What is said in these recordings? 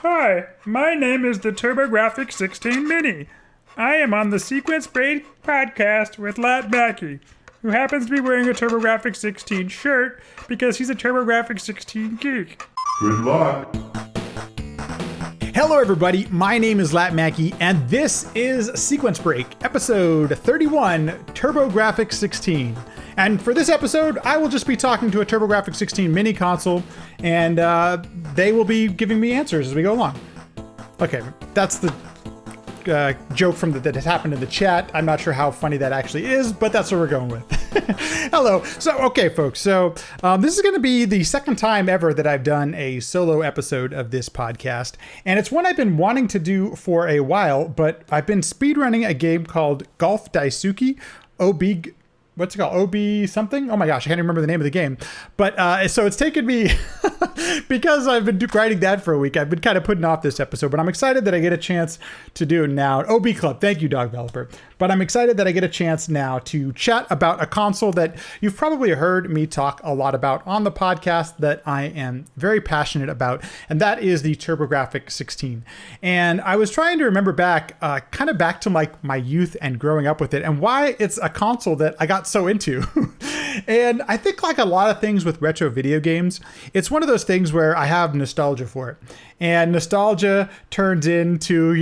Hi, my name is the TurboGrafx-16 Mini. I am on the Sequence Break podcast with Lat Mackey, who happens to be wearing a TurboGrafx-16 shirt because he's a TurboGrafx-16 geek. Good luck. Hello everybody, my name is Lat Mackey, and this is Sequence Break, episode 31, TurboGrafx-16. And for this episode, I will just be talking to a TurboGrafx-16 mini console, and they will be giving me answers as we go along. Okay, that's the joke that has happened in the chat. I'm not sure how funny that actually is, but that's what we're going with. Hello. So, okay, folks. So this is going to be the second time ever that I've done a solo episode of this podcast. And it's one I've been wanting to do for a while, but I've been speedrunning a game called Golf Daisuke, what's it called? OB something? Oh my gosh, I can't remember the name of the game. But so it's taken me, because I've been writing that for a week, I've been kind of putting off this episode, but I'm excited that I get a chance to do it now. OB Club, thank you, Dog Developer. But I'm excited that I get a chance now to chat about a console that you've probably heard me talk a lot about on the podcast that I am very passionate about, and that is the TurboGrafx-16. And I was trying to remember back, kind of back to my youth and growing up with it, and why it's a console that I got so into. And I think, like a lot of things with retro video games, it's one of those things where I have nostalgia for it. And nostalgia turns into,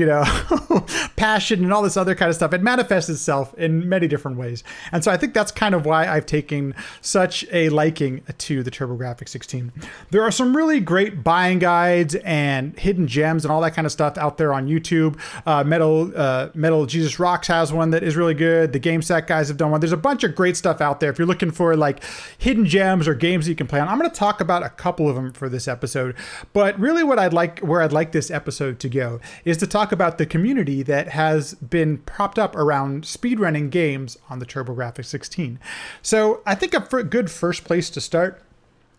passion and all this other kind of stuff. It manifests itself in many different ways. And so I think that's kind of why I've taken such a liking to the TurboGrafx-16. There are some really great buying guides and hidden gems and all that kind of stuff out there on YouTube. Metal Jesus Rocks has one that is really good. The GameSack guys have done one. There's a bunch of great stuff out there if you're looking for like hidden gems or games that you can play on. I'm going to talk about a couple of them for this episode, but really where I'd like this episode to go is to talk about the community that has been propped up around speedrunning games on the TurboGrafx-16. So I think a good first place to start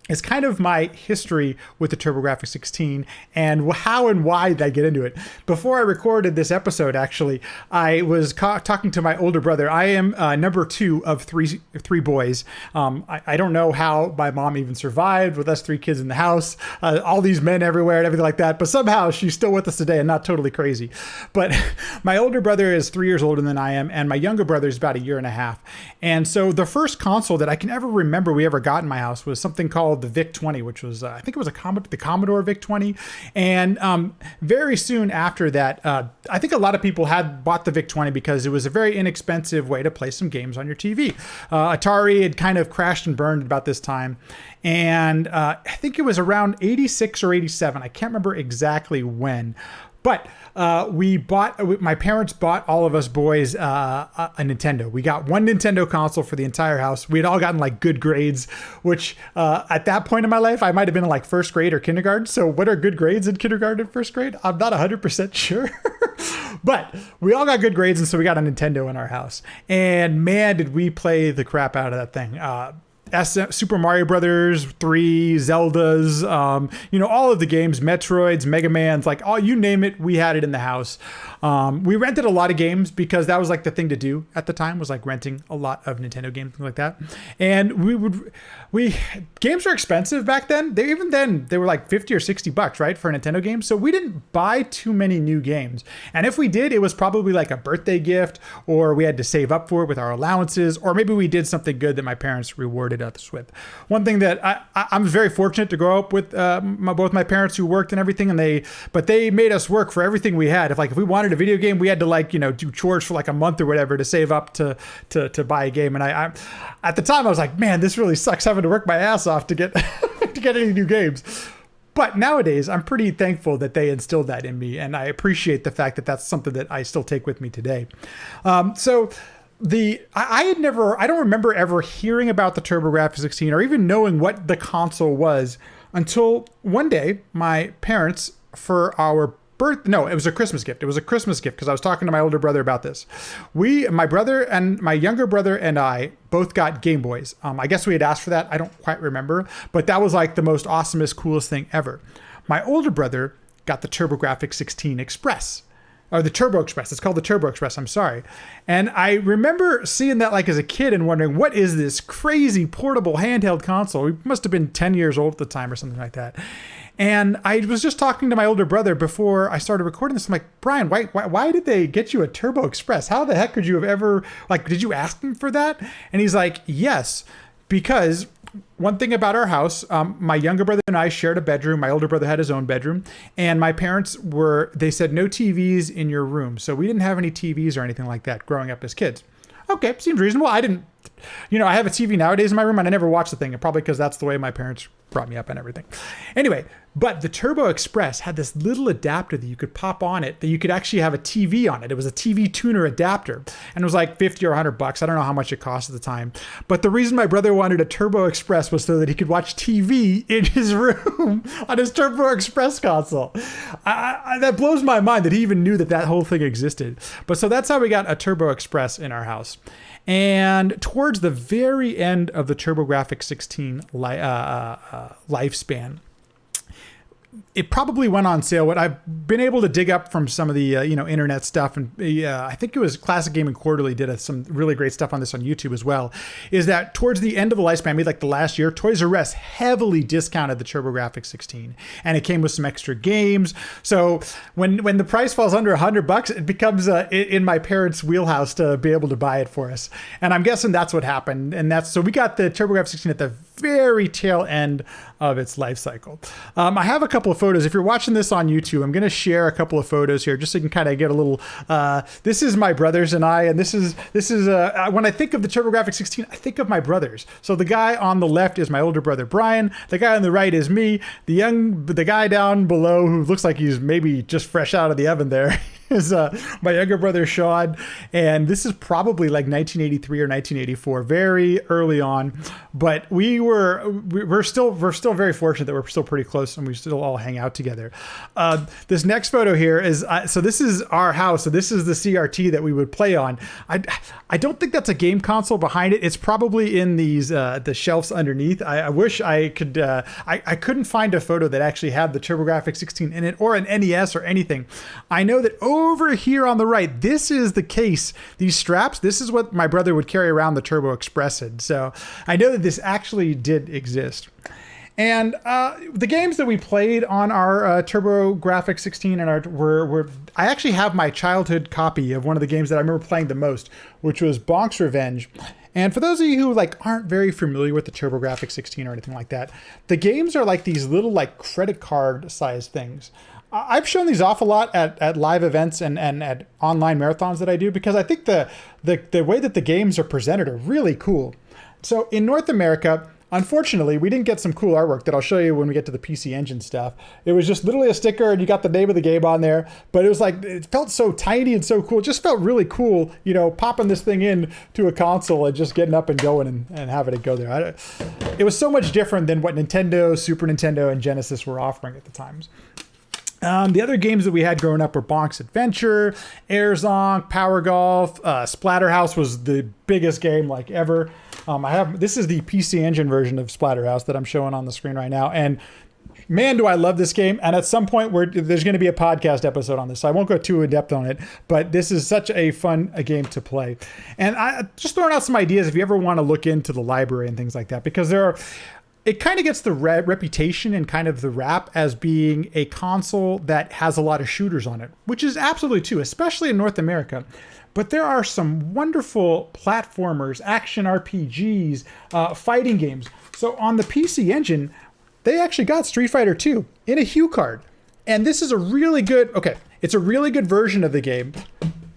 is kind of my history with the TurboGrafx-16 and how and why did I get into it. Before I recorded this episode, actually, I was talking to my older brother. I am number two of three boys. I don't know how my mom even survived with us three kids in the house, all these men everywhere and everything like that. But somehow she's still with us today and not totally crazy. But my older brother is 3 years older than I am, and my younger brother is about 1.5 years. And so the first console that I can ever remember we ever got in my house was something called the VIC-20, which was, I think it was the Commodore VIC-20. And very soon after that, I think a lot of people had bought the VIC-20 because it was a very inexpensive way to play some games on your TV. Atari had kind of crashed and burned about this time. And I think it was around 86 or 87. I can't remember exactly when. But my parents bought all of us boys a Nintendo. We got one Nintendo console for the entire house. We had all gotten like good grades, which at that point in my life, I might have been in like first grade or kindergarten. So what are good grades in kindergarten and first grade? I'm not 100% sure. But we all got good grades, and so we got a Nintendo in our house. And man, did we play the crap out of that thing. Super Mario Brothers 3, Zeldas, all of the games, Metroids, Mega Mans, like all, you name it, we had it in the house. We rented a lot of games because that was like the thing to do at the time, was like renting a lot of Nintendo games, things like that. And games were expensive back then. They were like $50 or $60, right, for a Nintendo game. So we didn't buy too many new games. And if we did, it was probably like a birthday gift, or we had to save up for it with our allowances, or maybe we did something good that my parents rewarded us with. One thing that I'm very fortunate to grow up with both my parents who worked and everything, but they made us work for everything we had. If we wanted a video game, we had to do chores for like a month or whatever to save up to buy a game. And I at the time I was like, man, this really sucks having to work my ass off to get to get any new games. But nowadays, I'm pretty thankful that they instilled that in me, and I appreciate the fact that that's something that I still take with me today. I don't remember ever hearing about the TurboGrafx-16 or even knowing what the console was until one day my parents, for our it was a Christmas gift. It was a Christmas gift because I was talking to my older brother about this. My brother and my younger brother and I both got Game Boys. I guess we had asked for that. I don't quite remember, but that was like the most awesomest, coolest thing ever. My older brother got the TurboGrafx-16 Express. Or the Turbo Express. It's called the Turbo Express. I'm sorry. And I remember seeing that like as a kid and wondering, what is this crazy portable handheld console? We must have been 10 years old at the time or something like that. And I was just talking to my older brother before I started recording this. I'm like, Brian, why did they get you a Turbo Express? How the heck could you have ever, like, did you ask them for that? And he's like, yes, because one thing about our house, my younger brother and I shared a bedroom. My older brother had his own bedroom. And my parents they said no TVs in your room. So we didn't have any TVs or anything like that growing up as kids. Okay, seems reasonable. I didn't, I have a TV nowadays in my room and I never watch the thing. Probably because that's the way my parents brought me up and everything. Anyway, but the Turbo Express had this little adapter that you could pop on it, that you could actually have a TV on it. It was a TV tuner adapter, and it was like 50 or 100 bucks. I don't know how much it cost at the time. But the reason my brother wanted a Turbo Express was so that he could watch TV in his room on his Turbo Express console. That blows my mind that he even knew that whole thing existed. But so that's how we got a Turbo Express in our house. And towards the very end of the TurboGrafx-16 lifespan, it probably went on sale. What I've been able to dig up from some of the internet stuff, and I think it was Classic Gaming Quarterly did some really great stuff on this on YouTube as well, is that towards the end of the lifespan, maybe like the last year, Toys R Us heavily discounted the TurboGrafx-16, and it came with some extra games. So when the price falls under $100, it becomes in my parents' wheelhouse to be able to buy it for us. And I'm guessing that's what happened. And so we got the TurboGrafx-16 at the very tail end of its life cycle. I have a couple of photos. If you're watching this on YouTube, I'm going to share a couple of photos here just so you can kind of get a little, this is my brothers and I, and this is when I think of the TurboGrafx-16, I think of my brothers. So the guy on the left is my older brother, Brian. The guy on the right is me. The guy down below who looks like he's maybe just fresh out of the oven there is my younger brother, Sean. And this is probably like 1983 or 1984, very early on. But we're still very fortunate that we're still pretty close and we still all hang out together. This next photo here is, so this is our house. So this is the CRT that we would play on. I don't think that's a game console behind it. It's probably in these the shelves underneath. I wish I could. I couldn't find a photo that actually had the TurboGrafx-16 in it or an NES or anything. I know that over here on the right, this is the case. These straps. This is what my brother would carry around the Turbo Express in. So I know that this actually did exist. And the games that we played on our TurboGrafx-16 and I actually have my childhood copy of one of the games that I remember playing the most, which was Bonk's Revenge. And for those of you who aren't very familiar with the TurboGrafx-16 or anything like that, the games are like these little credit card sized things. I've shown these off a lot at live events and at online marathons that I do because I think the way that the games are presented are really cool. So in North America, unfortunately, we didn't get some cool artwork that I'll show you when we get to the PC Engine stuff. It was just literally a sticker and you got the name of the game on there, but it was it felt so tiny and so cool. It just felt really cool, popping this thing in to a console and just getting up and going and having it go there. It was so much different than what Nintendo, Super Nintendo, and Genesis were offering at the times. The other games that we had growing up were Bonk's Adventure, Air Zonk, Power Golf, Splatterhouse was the biggest game ever. This is the PC Engine version of Splatterhouse that I'm showing on the screen right now, and man, do I love this game. And at some point there's going to be a podcast episode on this, so I won't go too in depth on it, but this is such a fun game to play. And I just throwing out some ideas if you ever want to look into the library and things like that, because it kind of gets the reputation and kind of the rap as being a console that has a lot of shooters on it, which is absolutely true, especially in North America. But there are some wonderful platformers, action RPGs, fighting games. So on the PC Engine, they actually got Street Fighter 2 in a Hue card. And this is it's a really good version of the game.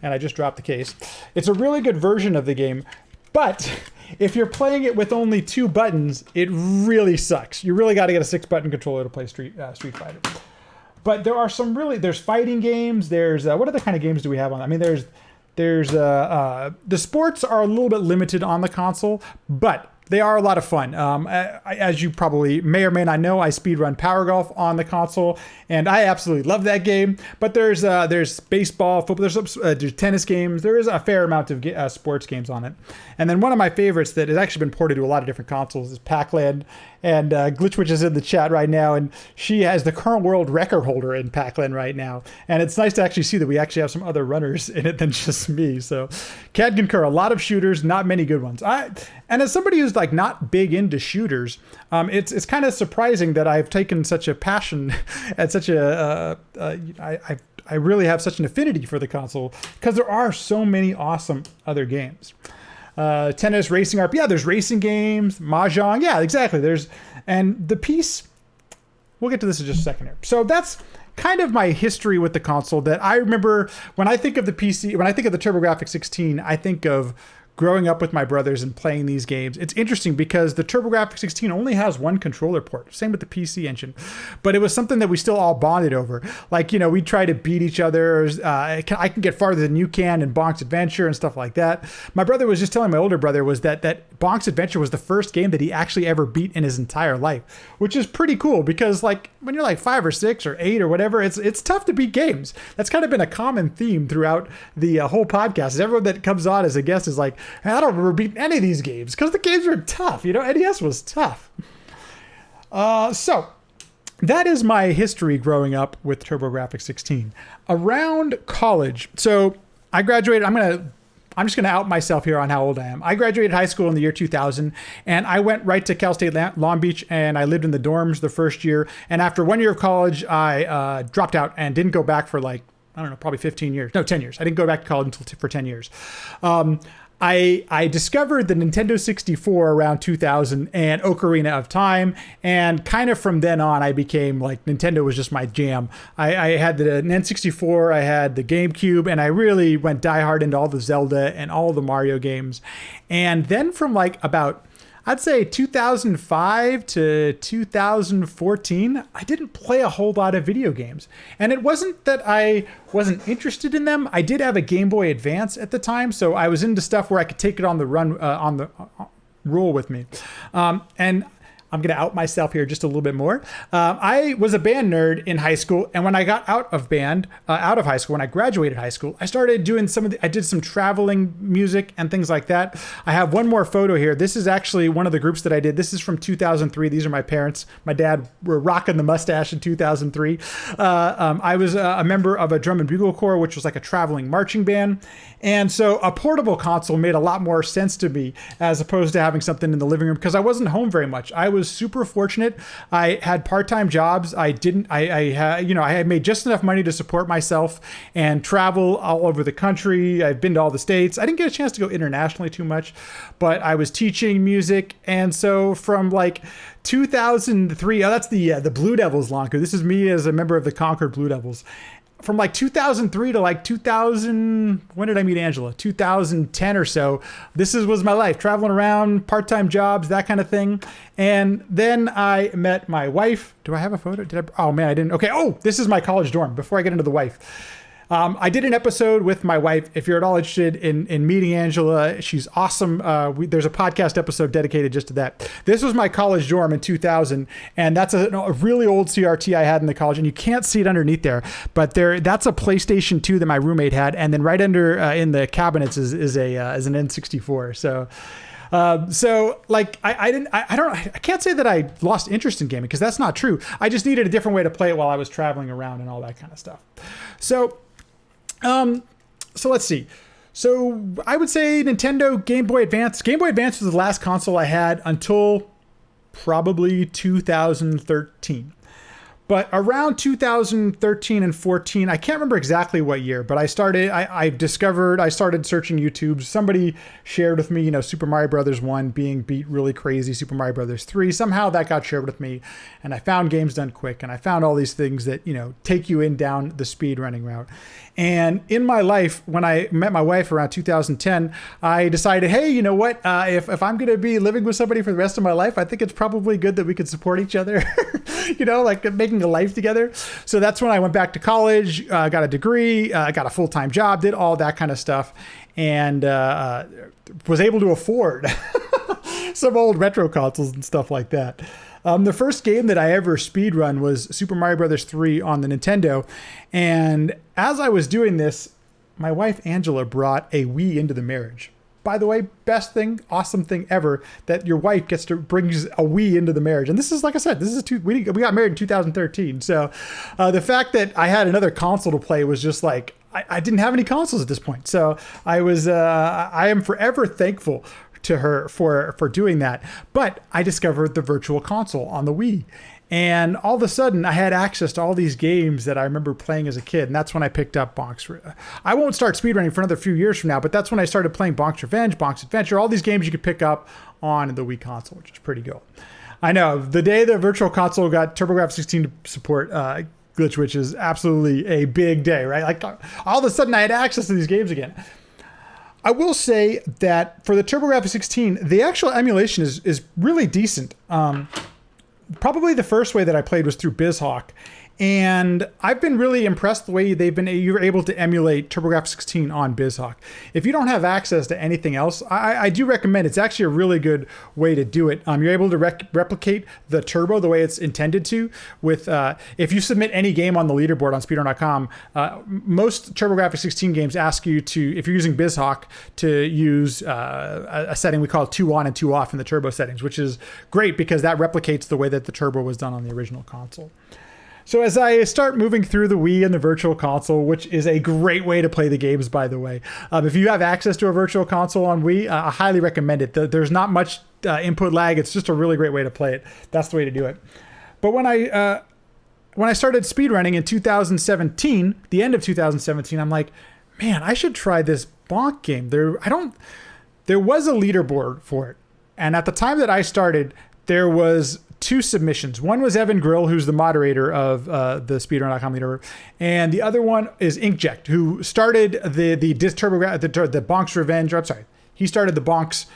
And I just dropped the case. It's a really good version of the game, but if you're playing it with only 2 buttons, it really sucks. You really got to get a 6-button controller to play Street Fighter. But there are there's fighting games. There's what other kind of games do we have on? I mean, there's the sports are a little bit limited on the console, but they are a lot of fun. As you probably may or may not know, I speedrun Power Golf on the console, and I absolutely love that game. But there's baseball, football, there's tennis games. There is a fair amount of sports games on it. And then one of my favorites that has actually been ported to a lot of different consoles is Pac-Land. And Glitchwitch is in the chat right now, and she has the current world record holder in Pac-Lan right now. And it's nice to actually see that we actually have some other runners in it than just me. So can concur, a lot of shooters, not many good ones. And as somebody who's like not big into shooters, it's kind of surprising that I've taken such a passion and such I really have such an affinity for the console because there are so many awesome other games. Tennis, racing, RP. Yeah, there's racing games, Mahjong. Yeah, exactly. And the piece, we'll get to this in just a second here. So that's kind of my history with the console that I remember when I think of the PC, when I think of the TurboGrafx-16, I think of growing up with my brothers and playing these games. It's interesting because the TurboGrafx-16 only has one controller port. Same with the PC Engine. But it was something that we still all bonded over. Like, we try to beat each other. I can get farther than you can in Bonk's Adventure and stuff like that. My brother was just telling my older brother was that Bonk's Adventure was the first game that he actually ever beat in his entire life, which is pretty cool because like when you're like 5 or 6 or 8 or whatever, it's tough to beat games. That's kind of been a common theme throughout the whole podcast. Everyone that comes on as a guest is like, I don't remember beating any of these games because the games were tough. NES was tough. So that is my history growing up with TurboGrafx-16. Around college, so I graduated. I'm just going to out myself here on how old I am. I graduated high school in the year 2000, and I went right to Cal State Long Beach, and I lived in the dorms the first year. And after 1 year of college, I dropped out and didn't go back for like, I don't know, probably 15 years. No, 10 years. I didn't go back to college for 10 years. I discovered the Nintendo 64 around 2000 and Ocarina of Time, and kind of from then on I became like Nintendo was just my jam. I had the N64, I had the GameCube, and I really went diehard into all the Zelda and all the Mario games. And then from like about I'd say 2005 to 2014, I didn't play a whole lot of video games. And it wasn't that I wasn't interested in them. I did have a Game Boy Advance at the time, so I was into stuff where I could take it on the run, on the roll with me. And I'm going to out myself here just a little bit more. I was a band nerd in high school, and when I got out of high school, when I graduated high school, I started doing I did some traveling music and things like that. I have one more photo here. This is actually one of the groups that I did. This is from 2003. These are my parents. My dad were rocking the mustache in 2003. I was a member of a drum and bugle corps, which was like a traveling marching band. And so a portable console made a lot more sense to me as opposed to having something in the living room because I wasn't home very much. I was super fortunate. I had part-time jobs. I had made just enough money to support myself and travel all over the country. I've been to all the states. I didn't get a chance to go internationally too much, but I was teaching music. And so from like 2003, that's the Blue Devils launcher. This is me as a member of the Concord Blue Devils. From like 2003 to like 2000, when did I meet Angela? 2010 or so. This was my life, traveling around, part-time jobs, that kind of thing. And then I met my wife. Do I have a photo? Oh man, I didn't. Okay. Oh, this is my college dorm before I get into the wife. I did an episode with my wife. If you're at all interested in meeting Angela, she's awesome. There's a podcast episode dedicated just to that. This was my college dorm in 2000, and that's a really old CRT I had in the college, and you can't see it underneath there, but that's a PlayStation 2 that my roommate had, and then right under in the cabinets is an N64. So like I can't say that I lost interest in gaming because that's not true. I just needed a different way to play it while I was traveling around and all that kind of stuff. So let's see. So I would say Nintendo Game Boy Advance. Game Boy Advance was the last console I had until probably 2013. But around 2013 and 14, I can't remember exactly what year, but I started searching YouTube. Somebody shared with me, Super Mario Brothers 1 being beat really crazy, Super Mario Brothers 3. Somehow that got shared with me, and I found Games Done Quick, and I found all these things that, take you down the speedrunning route. And in my life, when I met my wife around 2010, I decided, hey, you know what? If I'm going to be living with somebody for the rest of my life, I think it's probably good that we could support each other, like making a life together. So that's when I went back to college, got a degree, got a full-time job, did all that kind of stuff, and was able to afford some old retro consoles and stuff like that. The first game that I ever speedrun was Super Mario Brothers 3 on the Nintendo. And as I was doing this, my wife Angela brought a Wii into the marriage. by the way, best thing, awesome thing ever, that your wife gets to brings a Wii into the marriage. And this is, like I said, we got married in 2013. So the fact that I had another console to play was just like, I didn't have any consoles at this point. So I am forever thankful to her for doing that. But I discovered the Virtual Console on the Wii. And all of a sudden, I had access to all these games that I remember playing as a kid. And that's when I picked up Bonk's. I won't start speedrunning for another few years from now, but that's when I started playing Bonk's Revenge, Bonk's Adventure, all these games you could pick up on the Wii console, which is pretty cool. I know, the day the Virtual Console got TurboGrafx-16 support, glitch, which is absolutely a big day, right? Like, all of a sudden, I had access to these games again. I will say that for the TurboGrafx-16, the actual emulation is really decent. Probably the first way that I played was through BizHawk, and I've been really impressed the way you're able to emulate TurboGrafx-16 on BizHawk. If you don't have access to anything else, I do recommend. It's actually a really good way to do it. You're able to replicate the turbo the way it's intended to. With if you submit any game on the leaderboard on speedrun.com, most TurboGrafx-16 games ask you to, if you're using BizHawk, to use a setting we call 2 on and 2 off in the turbo settings, which is great because that replicates the way that the turbo was done on the original console. So as I start moving through the Wii and the Virtual Console, which is a great way to play the games, by the way. If you have access to a Virtual Console on Wii, I highly recommend it. There's not much input lag. It's just a really great way to play it. That's the way to do it. But when I started speedrunning in 2017, the end of 2017, I'm like, man, I should try this Bonk game. There was a leaderboard for it. And at the time that I started, there was 2 submissions. One was Evan Grill, who's the moderator of the speedrun.com leaderboard, and the other one is Inkjet, who started the Bonk's Revenge. I'm sorry, he started the Bonk's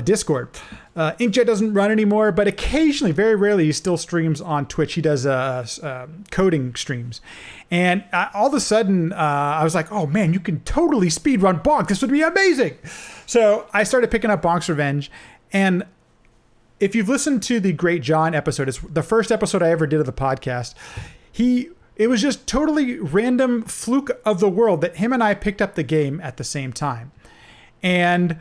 Discord. Inkjet doesn't run anymore, but occasionally, very rarely, he still streams on Twitch. He does coding streams, and all of a sudden, I was like, "Oh man, you can totally speedrun Bonk. This would be amazing!" So I started picking up Bonk's Revenge, and if you've listened to the Great John episode, it's the first episode I ever did of the podcast. It was just totally random fluke of the world that him and I picked up the game at the same time. And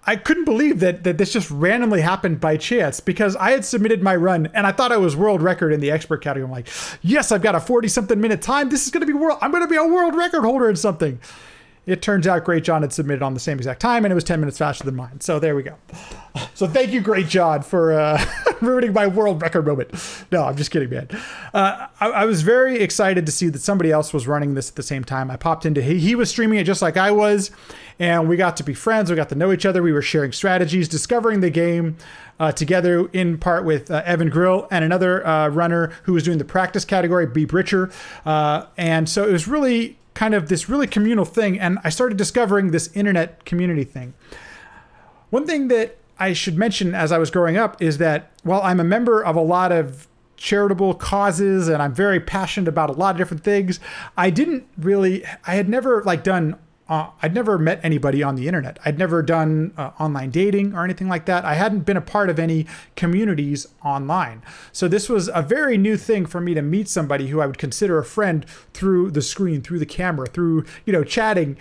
I couldn't believe that this just randomly happened by chance, because I had submitted my run and I thought I was world record in the expert category. I'm like, yes, I've got a 40-something minute time. This is going to be I'm going to be a world record holder in something. It turns out Great John had submitted on the same exact time, and it was 10 minutes faster than mine. So there we go. So thank you, Great John, for ruining my world record moment. No, I'm just kidding, man. I was very excited to see that somebody else was running this at the same time. I popped into he was streaming it just like I was, and we got to be friends. We got to know each other. We were sharing strategies, discovering the game together, in part with Evan Grill and another runner who was doing the practice category, Beep Richer. And so it was really kind of this really communal thing, and I started discovering this internet community thing. One thing that I should mention as I was growing up is that while I'm a member of a lot of charitable causes and I'm very passionate about a lot of different things, I'd never met anybody on the internet. I'd never done online dating or anything like that. I hadn't been a part of any communities online. So this was a very new thing for me to meet somebody who I would consider a friend through the screen, through the camera, through, chatting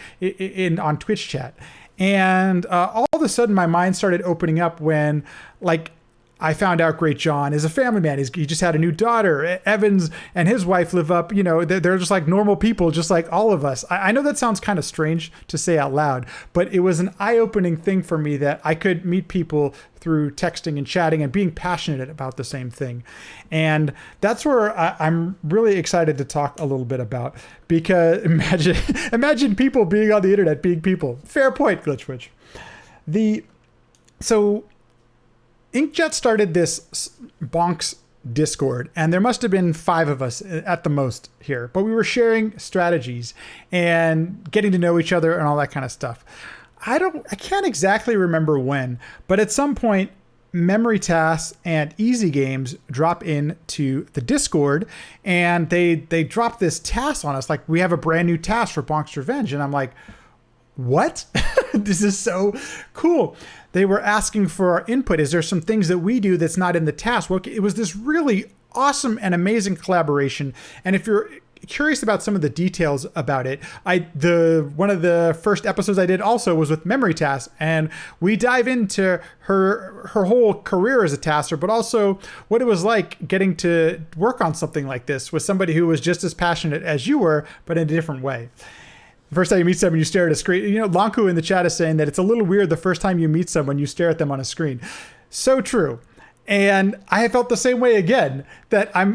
on Twitch chat. And all of a sudden my mind started opening up when, I found out Great John is a family man. He just had a new daughter. Evans and his wife live up, they're just like normal people, just like all of us. I know that sounds kind of strange to say out loud, but it was an eye-opening thing for me that I could meet people through texting and chatting and being passionate about the same thing. And that's where I'm really excited to talk a little bit about, because imagine people being on the internet, being people. Fair point, Glitchwitch. So Inkjet started this Bonk's Discord, and there must have been 5 of us at the most here, but we were sharing strategies and getting to know each other and all that kind of stuff. I can't exactly remember when, but at some point, memory tasks and easy games drop into the Discord, and they drop this task on us. Like, we have a brand new task for Bonk's Revenge. And I'm like, what? This is so cool. They were asking for our input. Is there some things that we do that's not in the task? Well, it was this really awesome and amazing collaboration. And if you're curious about some of the details about it. One of the first episodes I did also was with Memory Task, and we dive into her whole career as a taster, but also what it was like getting to work on something like this with somebody who was just as passionate as you were, but in a different way. The first time you meet someone, you stare at a screen. Lanku in the chat is saying that it's a little weird the first time you meet someone, you stare at them on a screen. So true. And I have felt the same way again, that I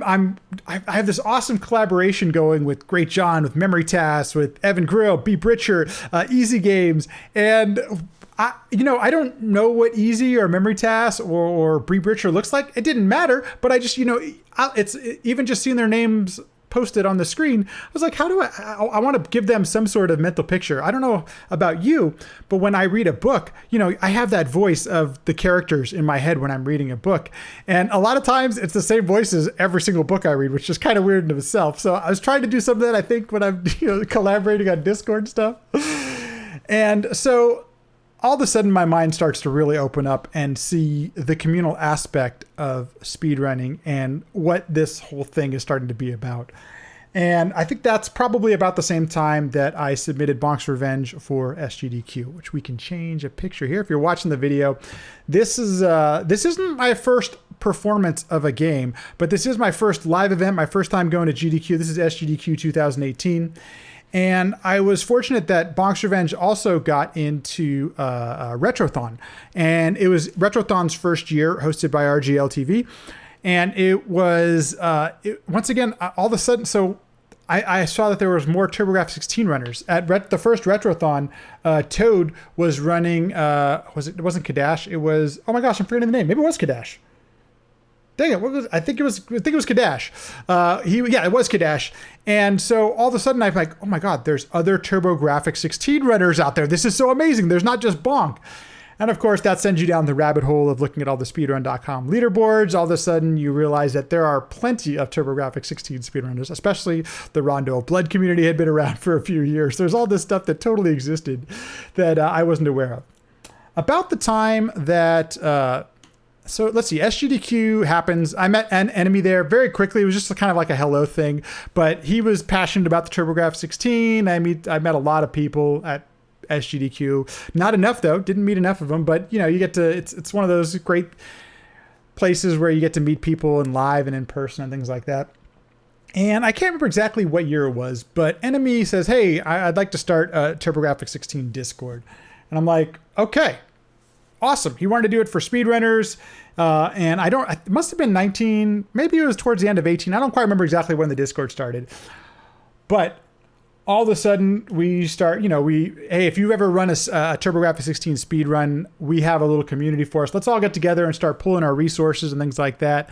have this awesome collaboration going with Great John, with Memory Tasks, with Evan Grill, B. Britcher, Easy Games. And I don't know what Easy or Memory Tasks or Bree Britcher looks like. It didn't matter, but I just, it's even just seeing their names posted on the screen, I was like, how do I want to give them some sort of mental picture. I don't know about you, but when I read a book, I have that voice of the characters in my head when I'm reading a book. And a lot of times it's the same voices every single book I read, which is kind of weird in itself. So I was trying to do some of that, I think, when I'm collaborating on Discord stuff. And so all of a sudden my mind starts to really open up and see the communal aspect of speedrunning and what this whole thing is starting to be about. And I think that's probably about the same time that I submitted Bonk's Revenge for SGDQ, which we can change a picture here. If you're watching the video, this isn't my first performance of a game, but this is my first live event, my first time going to GDQ. This is SGDQ 2018. And I was fortunate that Bonk's Revenge also got into Retrothon. And it was Retrothon's first year, hosted by RGL TV. And it was, once again, all of a sudden, so I saw that there was more TurboGrafx-16 runners. At the first Retrothon, Toad was running, it wasn't Kadash, it was, oh my gosh, I'm forgetting the name. Maybe it was Kadash. Dang it! I think it was Kadash. It was Kadash. And so all of a sudden I'm like, oh my God, there's other TurboGrafx-16 runners out there. This is so amazing. There's not just Bonk. And of course, that sends you down the rabbit hole of looking at all the speedrun.com leaderboards. All of a sudden, you realize that there are plenty of TurboGrafx-16 speedrunners, especially the Rondo of Blood community had been around for a few years. There's all this stuff that totally existed that I wasn't aware of. About the time that... So let's see, SGDQ happens. I met an enemy there very quickly. It was just kind of like a hello thing, but he was passionate about the TurboGrafx-16. I met a lot of people at SGDQ. Not enough though, didn't meet enough of them, but you get to, it's one of those great places where you get to meet people in live and in person and things like that. And I can't remember exactly what year it was, but enemy says, hey, I'd like to start a TurboGrafx-16 Discord. And I'm like, okay. Awesome. He wanted to do it for speedrunners. And it must have been 19, maybe it was towards the end of 18. I don't quite remember exactly when the Discord started. But all of a sudden we start, hey, if you ever run a TurboGrafx-16 speedrun, we have a little community for us. Let's all get together and start pulling our resources and things like that.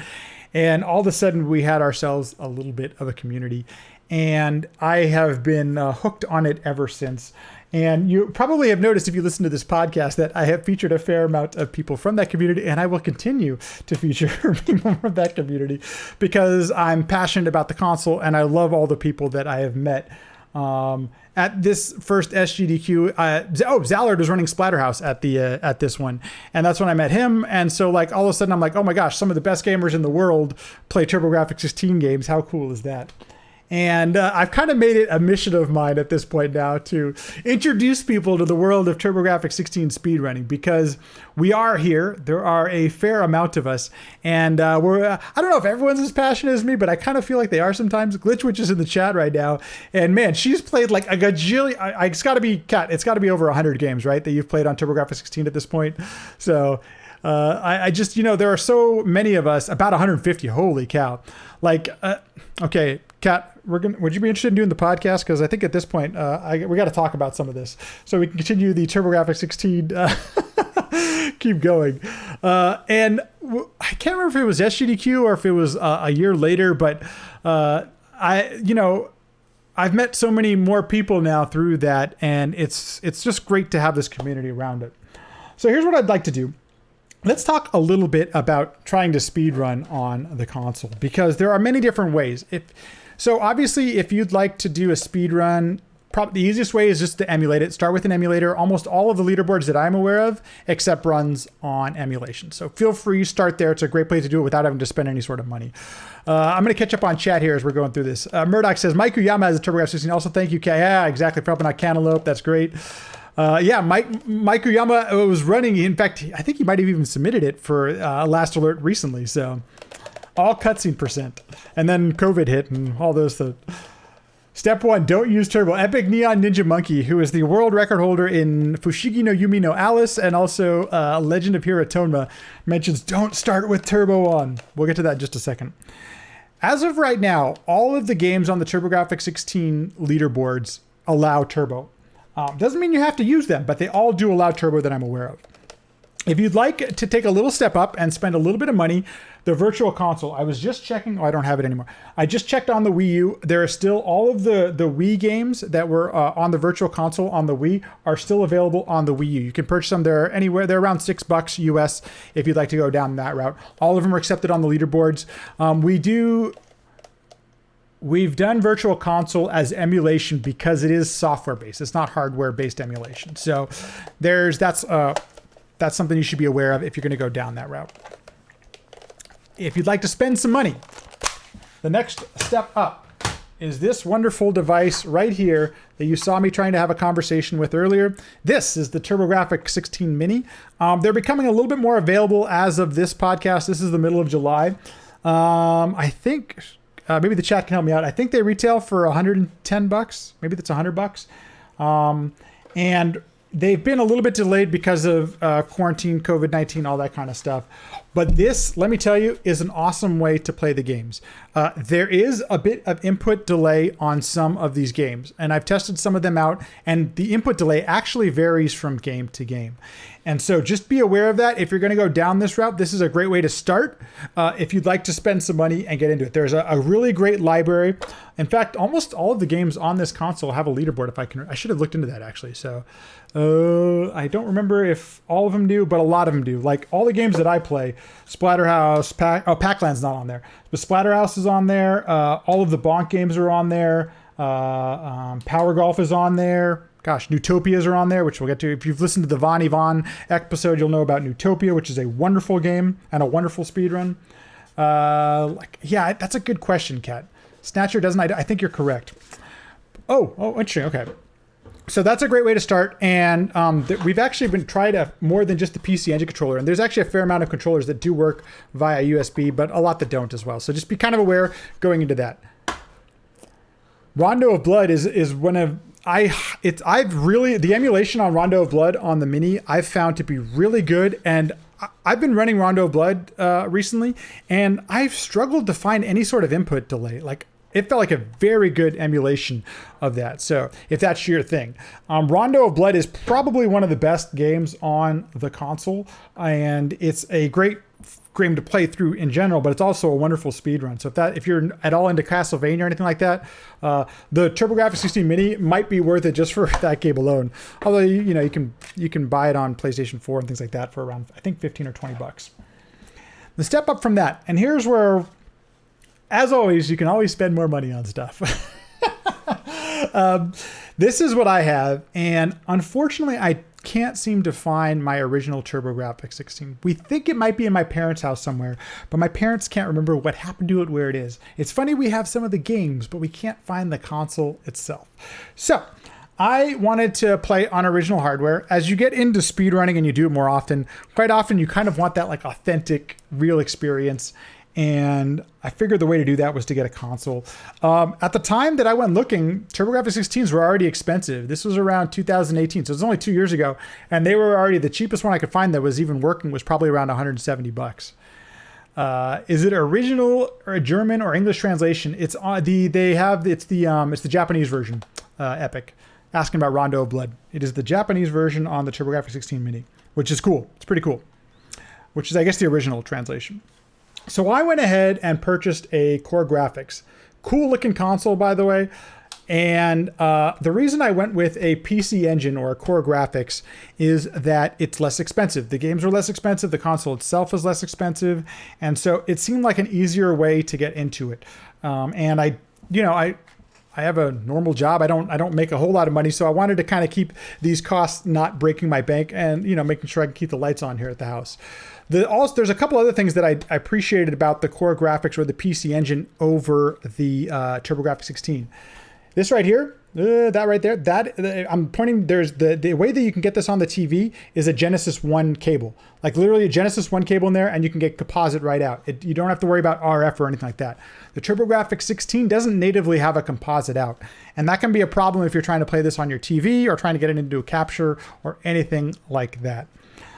And all of a sudden we had ourselves a little bit of a community. And I have been hooked on it ever since. And you probably have noticed if you listen to this podcast that I have featured a fair amount of people from that community, and I will continue to feature people from that community because I'm passionate about the console and I love all the people that I have met. At this first SGDQ, Zallard was running Splatterhouse at this one, and that's when I met him. And so like all of a sudden I'm like, oh my gosh, some of the best gamers in the world play TurboGrafx-16 games. How cool is that? And I've kind of made it a mission of mine at this point now to introduce people to the world of TurboGrafx-16 speedrunning because we are here. There are a fair amount of us. And I don't know if everyone's as passionate as me, but I kind of feel like they are sometimes. Glitchwitch is in the chat right now. And man, she's played like a gajillion. It's got to be, Kat, it's got to be over 100 games, right? That you've played on TurboGrafx-16 at this point. So I just, there are so many of us, about 150. Holy cow. Like, okay, Kat, would you be interested in doing the podcast? Because I think at this point, we got to talk about some of this so we can continue the TurboGrafx-16, keep going. And I can't remember if it was SGDQ or if it was a year later, but I've met so many more people now through that, and it's just great to have this community around it. So here's what I'd like to do. Let's talk a little bit about trying to speedrun on the console because there are many different ways. So obviously, if you'd like to do a speedrun the easiest way is just to emulate it. Start with an emulator. Almost all of the leaderboards that I'm aware of accept runs on emulation. So feel free, start there. It's a great place to do it without having to spend any sort of money. I'm going to catch up on chat here as we're going through this. Murdoch says, Mike Uyama has a TurboGrafx-16. Also, thank you, Kay. Yeah, exactly. For helping out Cantaloupe. That's great. Mike Uyama was running. In fact, I think he might have even submitted it for Last Alert recently. So all cutscene percent. And then COVID hit and all those things. Step 1, don't use turbo. Epic Neon Ninja Monkey, who is the world record holder in Fushigi no Yumi no Alice and also Legend of Hiratoma, mentions don't start with turbo on. We'll get to that in just a second. As of right now, all of the games on the TurboGrafx-16 leaderboards allow turbo. Doesn't mean you have to use them, but they all do allow turbo that I'm aware of. If you'd like to take a little step up and spend a little bit of money, the Virtual Console, I was just checking. Oh, I don't have it anymore. I just checked on the Wii U. There are still all of the Wii games that were on the Virtual Console on the Wii are still available on the Wii U. You can purchase them there anywhere. They're around $6 US if you'd like to go down that route. All of them are accepted on the leaderboards. We've done Virtual Console as emulation because it is software-based. It's not hardware-based emulation. So that's something you should be aware of if you're going to go down that route. If you'd like to spend some money, the next step up is this wonderful device right here that you saw me trying to have a conversation with earlier. This is the TurboGrafx-16 Mini. They're becoming a little bit more available as of this podcast. This is the middle of July. I think maybe the chat can help me out. I think they retail for $110. Maybe that's $100. And they've been a little bit delayed because of quarantine, COVID-19, all that kind of stuff. But this, let me tell you, is an awesome way to play the games. There is a bit of input delay on some of these games, and I've tested some of them out, and the input delay actually varies from game to game. And so just be aware of that. If you're going to go down this route, this is a great way to start if you'd like to spend some money and get into it. There's a really great library. In fact, almost all of the games on this console have a leaderboard. I should have looked into that actually. So I don't remember if all of them do, but a lot of them do. Like all the games that I play, Splatterhouse, Pac-Land's not on there, but Splatterhouse is on there. All of the Bonk games are on there. Power Golf is on there. Gosh, Newtopias are on there, which we'll get to. If you've listened to the Von Yvonne episode, you'll know about Newtopia, which is a wonderful game and a wonderful speedrun. That's a good question, Kat. Snatcher doesn't. I think you're correct. Oh, interesting. Okay. So that's a great way to start. And we've actually been tried more than just the PC Engine controller. And there's actually a fair amount of controllers that do work via USB, but a lot that don't as well. So just be kind of aware going into that. Rondo of Blood is one of... the emulation on Rondo of Blood on the Mini I've found to be really good, and I've been running Rondo of Blood recently, and I've struggled to find any sort of input delay. Like it felt like a very good emulation of that. So if that's your thing, Rondo of Blood is probably one of the best games on the console, and it's a great game to play through in general, but it's also a wonderful speed run. So if you're at all into Castlevania or anything like that, the TurboGrafx-16 Mini might be worth it just for that game alone. Although you can buy it on PlayStation 4 and things like that for around I think $15 or $20. The step up from that, and here's where, as always, you can always spend more money on stuff. This is what I have, and unfortunately, I can't seem to find my original TurboGrafx-16. We think it might be in my parents' house somewhere, but my parents can't remember what happened to it, where it is. It's funny we have some of the games, but we can't find the console itself. So I wanted to play on original hardware. As you get into speedrunning and you do it more often, quite often you kind of want that like authentic, real experience. And I figured the way to do that was to get a console. At the time that I went looking, TurboGrafx-16s were already expensive. This was around 2018, so it was only 2 years ago. And they were already, the cheapest one I could find that was even working was probably around $170. Is it original or a German or English translation? It's the Japanese version, Epic. Asking about Rondo of Blood. It is the Japanese version on the TurboGrafx-16 Mini, which is cool. It's pretty cool. Which is, I guess, the original translation. So I went ahead and purchased a Core Graphics. Cool looking console, by the way. And the reason I went with a PC Engine or a Core Graphics is that it's less expensive. The games are less expensive. The console itself is less expensive. And so it seemed like an easier way to get into it. And I I have a normal job. I don't make a whole lot of money, so I wanted to kind of keep these costs not breaking my bank, and making sure I can keep the lights on here at the house. There's a couple other things that I appreciated about the core graphics or the PC Engine over the TurboGrafx-16. This right here, that right there, I'm pointing. There's the way that you can get this on the TV is a Genesis 1 cable, like literally a Genesis 1 cable in there, and you can get composite right out. You don't have to worry about RF or anything like that. The TurboGrafx-16 doesn't natively have a composite out, and that can be a problem if you're trying to play this on your TV or trying to get it into a capture or anything like that.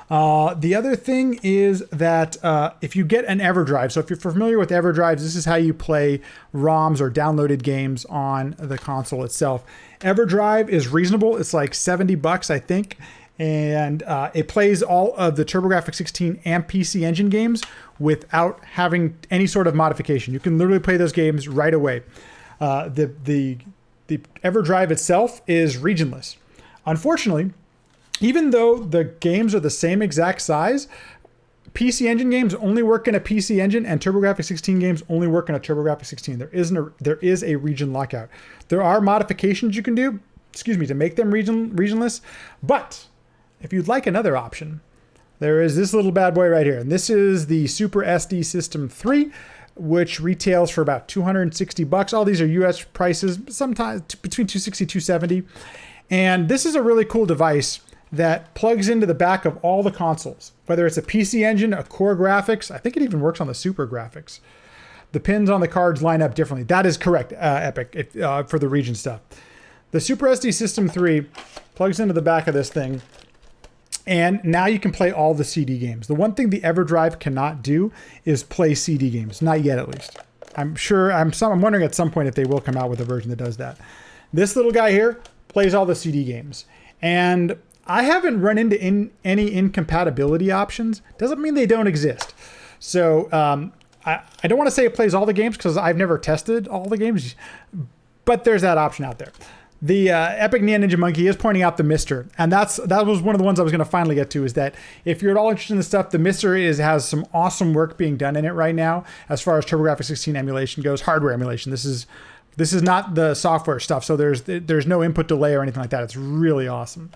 The other thing is that if you get an EverDrive, so if you're familiar with EverDrives, this is how you play ROMs or downloaded games on the console itself. EverDrive is reasonable. It's like $70, I think. And it plays all of the TurboGrafx-16 and PC Engine games without having any sort of modification. You can literally play those games right away. The EverDrive itself is regionless. Unfortunately, even though the games are the same exact size, PC Engine games only work in a PC Engine and TurboGrafx-16 games only work in a TurboGrafx-16. There is a region lockout. There are modifications you can do, to make them regionless. But if you'd like another option, there is this little bad boy right here. And this is the Super SD System 3, which retails for about $260. All these are US prices, sometimes between $260, $270. And this is a really cool device that plugs into the back of all the consoles, whether it's a PC Engine, a Core Graphics. I think it even works on the Super Graphics. The pins on the cards line up differently. That is correct, Epic, for the region stuff. The Super SD System 3 plugs into the back of this thing, and now you can play all the CD games. The one thing the EverDrive cannot do is play CD games, not yet at least. I'm wondering at some point if they will come out with a version that does that. This little guy here plays all the CD games, and I haven't run into any incompatibility options. Doesn't mean they don't exist. So I don't want to say it plays all the games because I've never tested all the games, but there's that option out there. The Epic Ninja Monkey is pointing out the Mister, and that was one of the ones I was going to finally get to, is that if you're at all interested in this stuff, the Mister has some awesome work being done in it right now as far as TurboGrafx-16 emulation goes, hardware emulation. This is not the software stuff, so there's no input delay or anything like that. It's really awesome.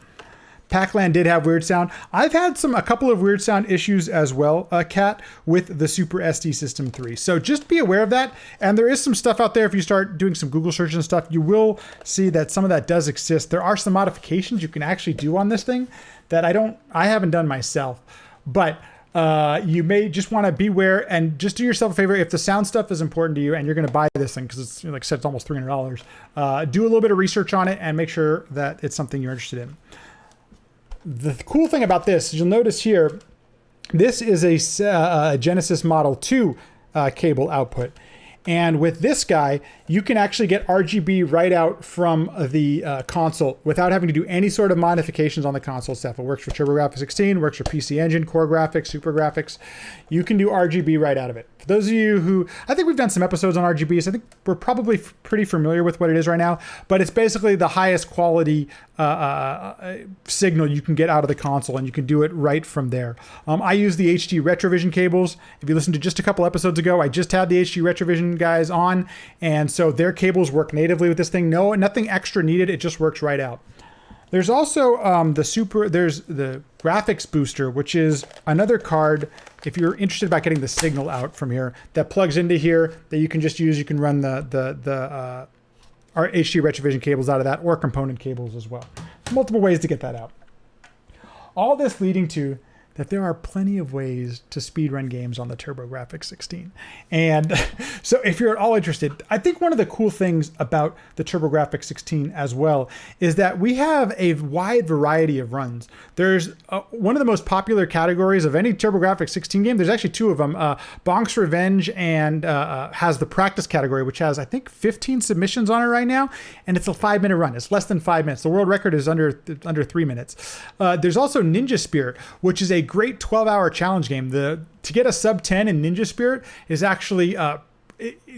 Pac-Land did have weird sound. I've had a couple of weird sound issues as well, Kat, with the Super SD System 3. So just be aware of that. And there is some stuff out there. If you start doing some Google searches and stuff, you will see that some of that does exist. There are some modifications you can actually do on this thing that I haven't done myself. But you may just want to beware and just do yourself a favor. If the sound stuff is important to you and you're going to buy this thing, because it's, like I said, it's almost $300, do a little bit of research on it and make sure that it's something you're interested in. The cool thing about this, you'll notice here, this is a Genesis Model 2 cable output. And with this guy, you can actually get RGB right out from the console without having to do any sort of modifications on the console itself. It works for TurboGrafx-16, works for PC Engine, Core Graphics, Super Graphics. You can do RGB right out of it. For those of you who, I think we've done some episodes on RGBs. I think we're probably pretty familiar with what it is right now, but it's basically the highest quality signal you can get out of the console, and you can do it right from there. I use the HD Retrovision cables. If you listened to just a couple episodes ago, I just had the HD Retrovision guys on, and so their cables work natively with this thing. No, nothing extra needed. It just works right out. There's also there's the graphics booster, which is another card, if you're interested about getting the signal out from here, that plugs into here that you can just use. You can run our HD Retrovision cables out of that, or component cables as well. Multiple ways to get that out. All this leading to that there are plenty of ways to speedrun games on the TurboGrafx-16. And so if you're at all interested, I think one of the cool things about the TurboGrafx-16 as well is that we have a wide variety of runs. There's one of the most popular categories of any TurboGrafx-16 game. There's actually two of them. Bonk's Revenge and has the practice category, which has, I think, 15 submissions on it right now. And it's a 5-minute run. It's less than 5 minutes. The world record is under 3 minutes. There's also Ninja Spirit, which is a great 12-hour challenge game. To get a sub 10 in Ninja Spirit is actually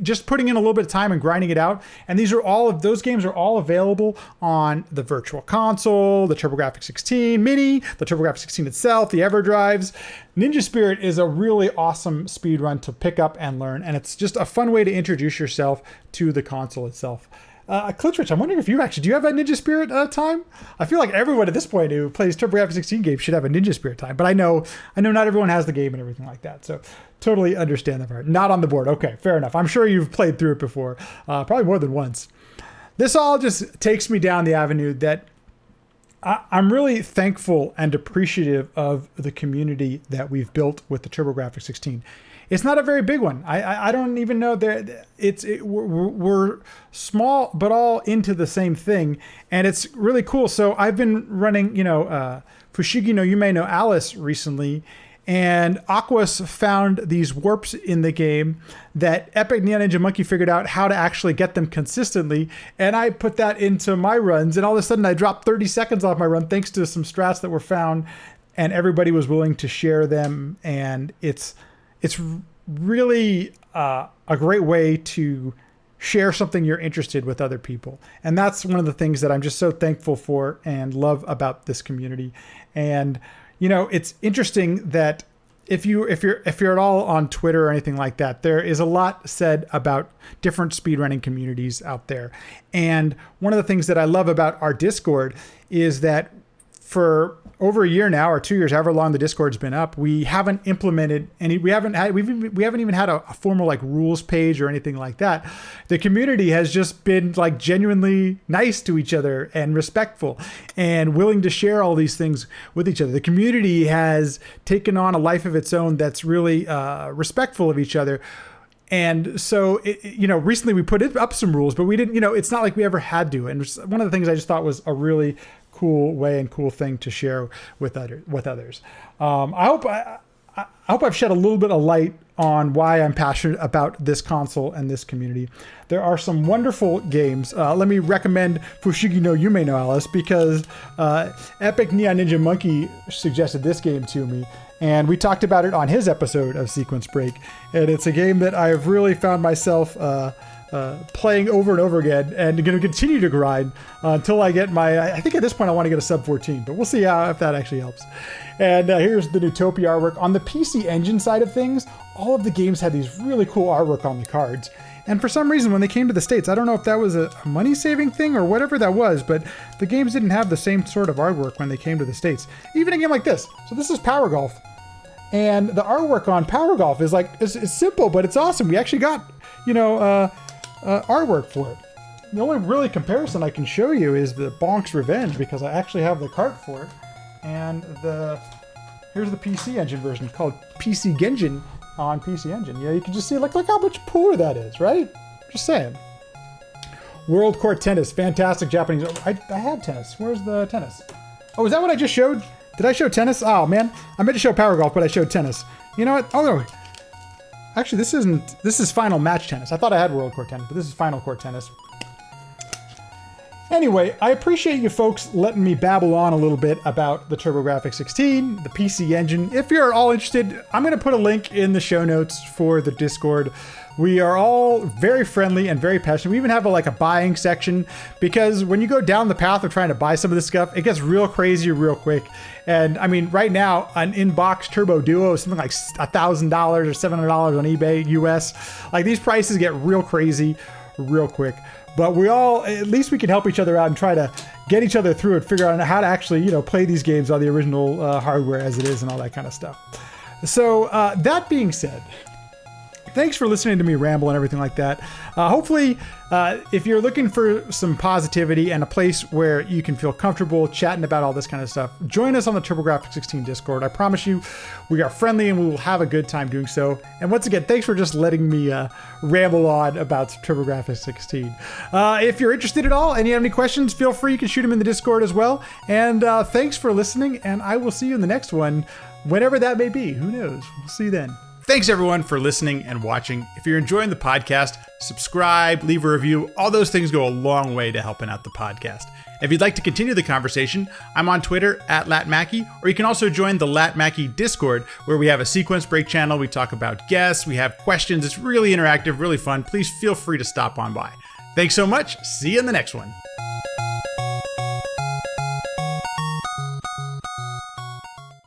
just putting in a little bit of time and grinding it out. And those games are all available on the Virtual Console, the TurboGrafx-16 Mini, the TurboGrafx-16 itself, the EverDrives. Ninja Spirit is a really awesome speedrun to pick up and learn, and it's just a fun way to introduce yourself to the console itself. Clittrich, I'm wondering if you actually, do you have a Ninja Spirit time? I feel like everyone at this point who plays TurboGrafx-16 games should have a Ninja Spirit time, but I know not everyone has the game and everything like that, so totally understand that part. Not on the board. Okay, fair enough. I'm sure you've played through it before, probably more than once. This all just takes me down the avenue that I'm really thankful and appreciative of the community that we've built with the TurboGrafx-16. It's not a very big one. I don't even know that we're small, but all into the same thing, and it's really cool. So I've been running, Fushigi no Yume no Alice recently, and Aquas found these warps in the game that Epic Neon Ninja Monkey figured out how to actually get them consistently, and I put that into my runs, and all of a sudden I dropped 30 seconds off my run thanks to some strats that were found, and everybody was willing to share them, and it's really a great way to share something you're interested with other people. And that's one of the things that I'm just so thankful for and love about this community. And, it's interesting that if you're at all on Twitter or anything like that, there is a lot said about different speedrunning communities out there. And one of the things that I love about our Discord is that for over a year now, or 2 years, however long the Discord's been up, we haven't implemented any. We haven't even had a formal rules page or anything like that. The community has just been genuinely nice to each other and respectful and willing to share all these things with each other. The community has taken on a life of its own that's really respectful of each other. And so, recently we put up some rules, but we didn't, it's not like we ever had to. And one of the things I just thought was a really cool way and cool thing to share with others. I hope I've shed a little bit of light on why I'm passionate about this console and this community. There are some wonderful games. Let me recommend Fushigi no Yume no Alice because Epic Neon Ninja Monkey suggested this game to me. And we talked about it on his episode of Sequence Break. And it's a game that I've really found myself playing over and over again and going to continue to grind until I get I think at this point I want to get a sub 14, but we'll see if that actually helps. And here's the Newtopia artwork. On the PC Engine side of things, all of the games had these really cool artwork on the cards. And for some reason, when they came to the States, I don't know if that was a money-saving thing or whatever that was, but the games didn't have the same sort of artwork when they came to the States. Even a game like this. So this is Power Golf. And the artwork on Power Golf is it's simple, but it's awesome. We actually got, artwork for it. The only really comparison I can show you is the Bonk's Revenge because I actually have the cart for it. And here's the PC Engine version called PC Genjin on PC Engine. You can just see, look how much cooler that is, right? Just saying. World Court Tennis, fantastic Japanese. I have tennis. Where's the tennis? Oh, is that what I just showed? Did I show tennis? Oh man, I meant to show Power Golf, but I showed tennis. You know what? Oh no. Actually, this is Final Match Tennis. I thought I had World Court Tennis, but this is Final Court Tennis. Anyway, I appreciate you folks letting me babble on a little bit about the TurboGrafx-16, the PC Engine. If you're at all interested, I'm going to put a link in the show notes for the Discord. We are all very friendly and very passionate. We even have a buying section because when you go down the path of trying to buy some of this stuff, it gets real crazy real quick. And I mean, right now, an in-box Turbo Duo is something like $1,000 or $700 on eBay US. These prices get real crazy real quick. But at least we can help each other out and try to get each other through it, figure out how to actually, play these games on the original hardware as it is and all that kind of stuff. So that being said, thanks for listening to me ramble and everything like that. Hopefully, if you're looking for some positivity and a place where you can feel comfortable chatting about all this kind of stuff, join us on the TurboGrafx-16 Discord. I promise you, we are friendly and we will have a good time doing so. And once again, thanks for just letting me ramble on about TurboGrafx-16. If you're interested at all and you have any questions, feel free. You can shoot them in the Discord as well. And thanks for listening, and I will see you in the next one, whenever that may be. Who knows? We'll see you then. Thanks everyone for listening and watching. If you're enjoying the podcast, subscribe, leave a review. All those things go a long way to helping out the podcast. If you'd like to continue the conversation, I'm on Twitter @LatMackey, or you can also join the LatMackey Discord, where we have a Sequence Break channel. We talk about guests, we have questions. It's really interactive, really fun. Please feel free to stop on by. Thanks so much. See you in the next one.